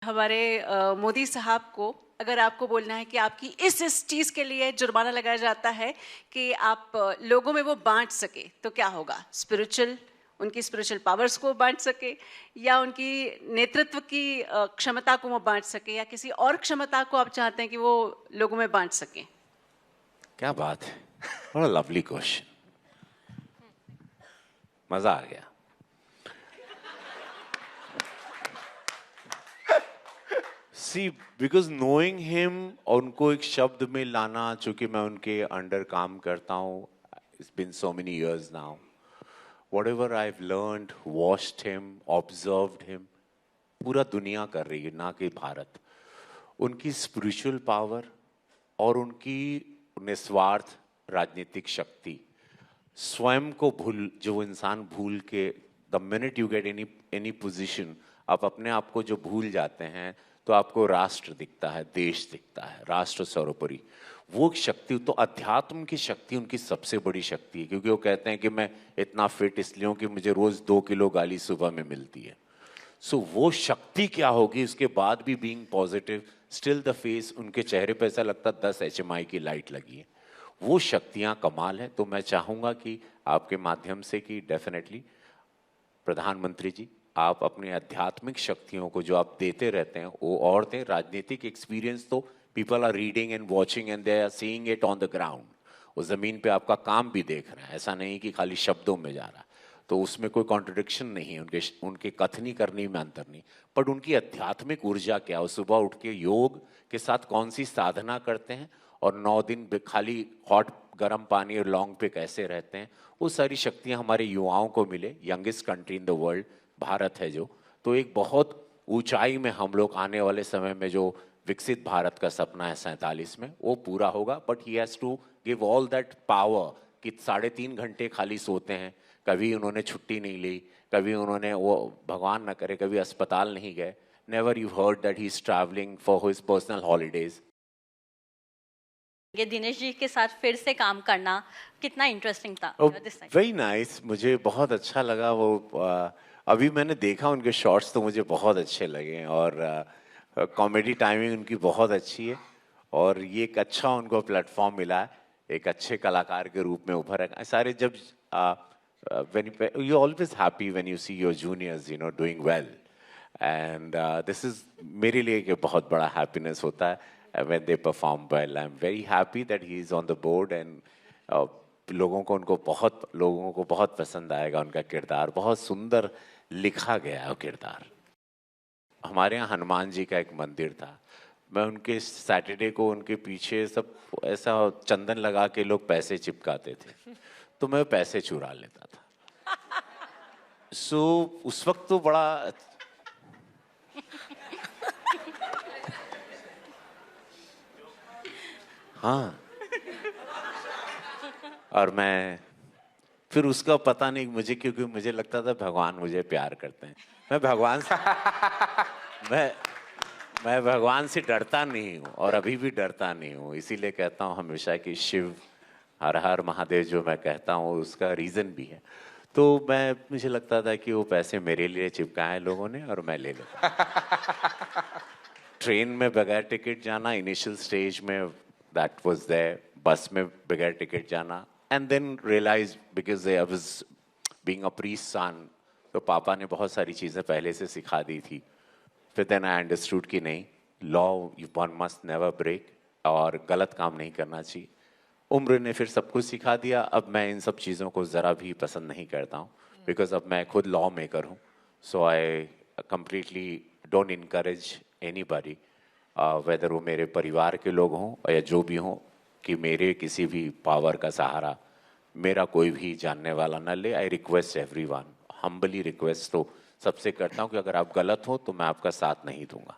हमारे मोदी साहब को अगर आपको बोलना है कि आपकी इस चीज़ के लिए जुर्माना लगाया जाता है कि आप लोगों में वो बांट सके, तो क्या होगा? उनकी स्पिरिचुअल पावर्स को बांट सके, या उनकी नेतृत्व की क्षमता को वो बांट सके, या किसी और क्षमता को आप चाहते हैं कि वो लोगों में बांट सके? क्या बात है, बड़ा लवली क्वेश्चन, मजा आ गया। See, because knowing him और उनको एक शब्द में लाना, चूंकि मैं उनके अंडर काम करता हूँ, it's been so many years now. Whatever I've learned, watched him, observed him, पूरा दुनिया कर रही है, ना कि भारत। उनकी स्पिरिचुअल पावर और उनकी निस्वार्थ राजनीतिक शक्ति, स्वयं को जो इंसान भूल के, the minute you get any position, आप अपने आप को जो भूल जाते हैं, तो आपको राष्ट्र दिखता है, देश दिखता है, राष्ट्र सर्वोपरि। वो शक्ति, तो अध्यात्म की शक्ति उनकी सबसे बड़ी शक्ति है, क्योंकि वो कहते हैं कि मैं इतना फिट इसलिए हूँ कि मुझे रोज 2 किलो गाली सुबह में मिलती है। सो वो शक्ति क्या होगी, उसके बाद भी being positive, still the face, उनके चेहरे पे ऐसा लगता 10 HMI की लाइट लगी है। वो शक्तियाँ कमाल है। तो मैं चाहूँगा कि आपके माध्यम से कि डेफिनेटली प्रधानमंत्री जी, आप अपनी आध्यात्मिक शक्तियों को जो आप देते रहते हैं वो और दें। राजनीतिक एक्सपीरियंस तो people are reading and watching and they are seeing it on the ground. वो ज़मीन पे आपका काम भी देख रहे हैं, ऐसा नहीं कि खाली शब्दों में जा रहा है। तो उसमें कोई कॉन्ट्रडिक्शन नहीं है, उनके कथनी करने में अंतर नहीं, पर उनकी आध्यात्मिक ऊर्जा क्या हो, सुबह उठ के योग के साथ कौन सी साधना करते हैं और 9 दिन खाली हॉट गर्म पानी और लौंग पे कैसे रहते हैं, वो सारी शक्तियाँ हमारे युवाओं को मिले। Youngest country in the world Bharat है जो, तो एक बहुत ऊंचाई में हम लोग आने वाले समय में जो विकसित भारत का सपना है 47 में, वो पूरा होगा। But he has to give all that power कि 3.5 घंटे खाली सोते हैं, कभी उन्होंने छुट्टी नहीं ली, कभी उन्होंने, वो भगवान न करे, कभी अस्पताल नहीं गए। Never you heard that he is travelling for his personal holidays. ये दिनेश जी के साथ फिर से काम करना कितना इंटरेस्टिंग था? वेरी नाइस, मुझे बहुत अच्छा लगा वो। अभी मैंने देखा उनके शॉर्ट्स, तो मुझे बहुत अच्छे लगे, और कॉमेडी टाइमिंग उनकी बहुत अच्छी है, और ये एक अच्छा उनको प्लेटफॉर्म मिला है एक अच्छे कलाकार के रूप में उभर है। सारे जब when you always happy when you see your juniors doing well, and this is मेरे लिए एक बहुत बड़ा happiness होता है when they perform well. I'm very happy that he is on the board, and लोगों को बहुत पसंद आएगा उनका किरदार। बहुत सुंदर लिखा गया है वो किरदार। हमारे यहाँ हनुमान जी का एक मंदिर था, मैं उनके सैटरडे को उनके पीछे सब ऐसा चंदन लगा के लोग पैसे चिपकाते थे, तो मैं पैसे चुरा लेता था। सो उस वक्त तो बड़ा हाँ, और मैं फिर उसका पता नहीं मुझे, क्योंकि मुझे लगता था भगवान मुझे प्यार करते हैं। मैं भगवान से डरता नहीं हूँ, और अभी भी डरता नहीं हूँ। इसीलिए कहता हूँ हमेशा कि शिव हर हर महादेव जो मैं कहता हूँ, उसका रीज़न भी है। तो मुझे लगता था कि वो पैसे मेरे लिए चिपकाए लोगों ने, और मैं ले लेता। ट्रेन में बगैर टिकट जाना, इनिशियल स्टेज में दैट वाज देयर। बस में बगैर टिकट जाना, and then realise because I was being a priest son, तो पापा ने बहुत सारी चीज़ें पहले से सिखा दी थी। फिर देन आई अंडरस्टूड कि नहीं, law one must never break, और गलत काम नहीं करना चाहिए। उम्र ने फिर सब कुछ सिखा दिया। अब मैं इन सब चीज़ों को ज़रा भी पसंद नहीं करता हूँ, बिकॉज अब मैं खुद लॉ मेकर हूँ। So I completely don't encourage anybody, whether वो मेरे परिवार के लोग हों या जो भी हों, कि मेरे किसी भी पावर का सहारा मेरा कोई भी जानने वाला न ले। I request everyone, humbly request तो सबसे करता हूँ कि अगर आप गलत हो तो मैं आपका साथ नहीं दूंगा।